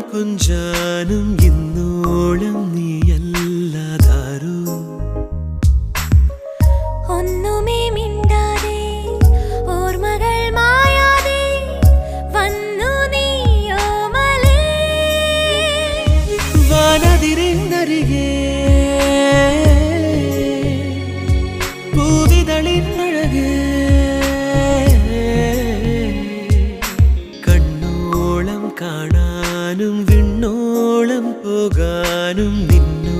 കുഞ്ചാനും ഇന്നോളം നീയല്ലാതാരോ ഒന്നുമേ മിണ്ടാതെ ഓർമ്മകൾ മായാതെ വന്നു നീയോമലേ വാനതിരിന്നരികെ പൂവിതളിന്നഴകേ കണ്ണോളം കാണാനും വിണ്ണോളം പോകാനും നിന്നു